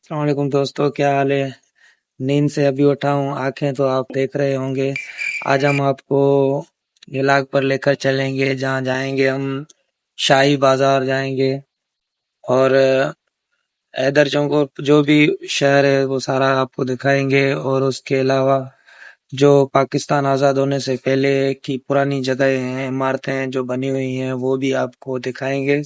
अस्सलाम वालेकुम दोस्तों, क्या हाल है। नींद से अभी उठा हूँ, आंखें तो आप देख रहे होंगे। आज हम आपको इलाक पर लेकर चलेंगे, जहाँ जाएंगे हम शाही बाजार जाएंगे और हैदर चौक और जो भी शहर है वो सारा आपको दिखाएंगे। और उसके अलावा जो पाकिस्तान आज़ाद होने से पहले की पुरानी जगहें हैं, इमारतें हैं जो बनी हुई हैं, वो भी आपको दिखाएंगे।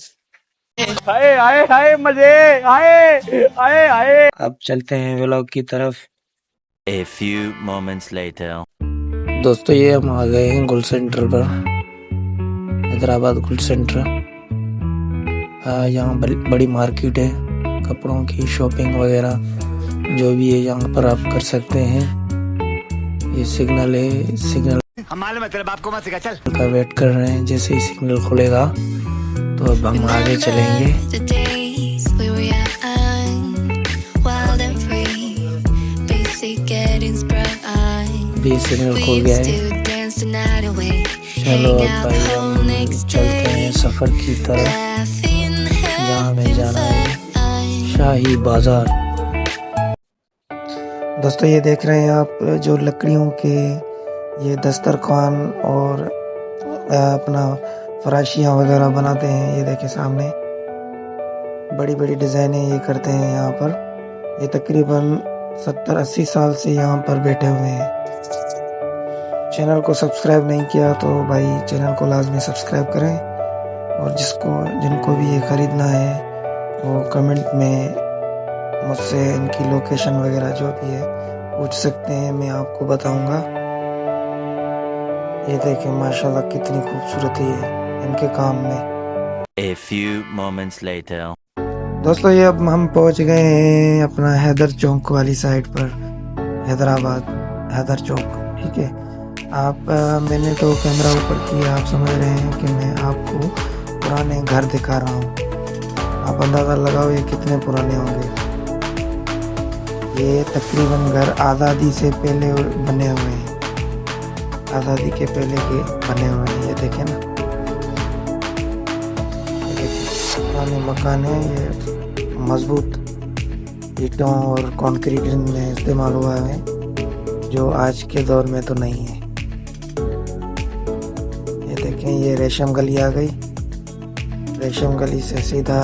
आए आए आए मजे आए आए आए। अब चलते हैं व्लॉग की तरफ। A few moments later. दोस्तों ये हम आ गए हैं गुल सेंटर पर, हैदराबाद गुल सेंटर। यहाँ बड़ी मार्केट है, कपड़ों की शॉपिंग वगैरह जो भी है यहाँ पर आप कर सकते हैं। ये सिग्नल है, सिग्नल हमारे तेरे बाप को मत सिखा, चल। का वेट कर रहे हैं। जैसे ही सिग्नल खुलेगा तो अब हम आगे चलेंगे। भी सिग्नल खुल गया है। चलो अब भाई हम चलते हैं सफर की तरफ, जहाँ हमें जाना है शाही बाजार। दोस्तों ये देख रहे हैं आप जो लकड़ियों के ये दस्तरखान और अपना फराशियाँ वगैरह बनाते हैं। ये देखे सामने बड़ी बड़ी डिज़ाइनें ये करते हैं यहाँ पर। ये तकरीबन 70-80 साल से यहाँ पर बैठे हुए हैं। चैनल को सब्सक्राइब नहीं किया तो भाई चैनल को लाजमी सब्सक्राइब करें, और जिनको भी ये ख़रीदना है वो कमेंट में मुझसे इनकी लोकेशन वगैरह जो भी है पूछ सकते हैं, मैं आपको बताऊंगा। ये देखें माशाल्लाह कितनी खूबसूरती है इनके काम में। A few moments later. दोस्तों ये अब हम पहुंच गए हैं अपना हैदर चौक वाली साइड पर, हैदराबाद हैदर चौक। ठीक है, आप मैंने तो कैमरा ऊपर किया, आप समझ रहे हैं कि मैं आपको पुराने घर दिखा रहा हूँ। आप अंदाज़ा लगाओ ये कितने पुराने होंगे। ये तकरीबन घर आज़ादी से पहले बने हुए हैं, आज़ादी के पहले के बने हुए हैं। ये देखें ना, पुराने मकान है। ये मजबूत ईंटों और कंक्रीट में इस्तेमाल हुआ है, जो आज के दौर में तो नहीं है। ये देखें, ये रेशम गली आ गई। रेशम गली से सीधा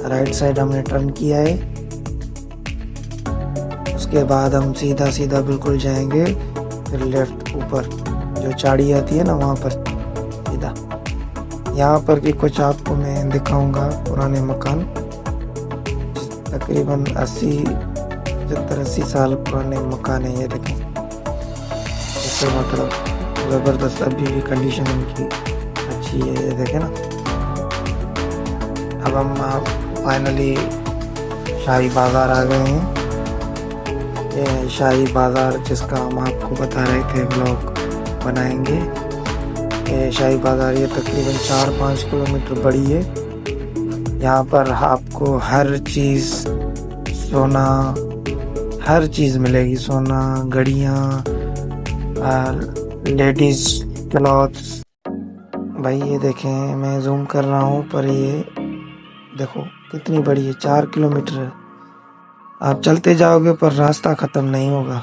राइट साइड हमने टर्न किया है। उसके बाद हम सीधा सीधा बिल्कुल जाएंगे, फिर लेफ्ट ऊपर जो चाड़ी आती है ना वहाँ पर सीधा। यहाँ पर भी कुछ आपको मैं दिखाऊंगा पुराने मकान, तकरीबन 70-80 साल पुराने मकान है। ये देखें, इससे मतलब ज़बरदस्त अभी भी कंडीशन इनकी अच्छी है। ये देखें ना। अब हम फाइनली शाही बाज़ार आ गए हैं। ये शाही बाज़ार जिसका हम आपको बता रहे थे ब्लॉग बनाएंगे। ये शाही बाज़ार ये तकरीबन 4-5 किलोमीटर बड़ी है। यहाँ पर आपको हर चीज़, सोना, हर चीज़ मिलेगी। सोना, घड़ियाँ, लेडीज़ क्लॉथ्स। भाई ये देखें, मैं जूम कर रहा हूँ पर ये देखो कितनी बड़ी है, 4 किलोमीटर है। आप चलते जाओगे पर रास्ता ख़त्म नहीं होगा।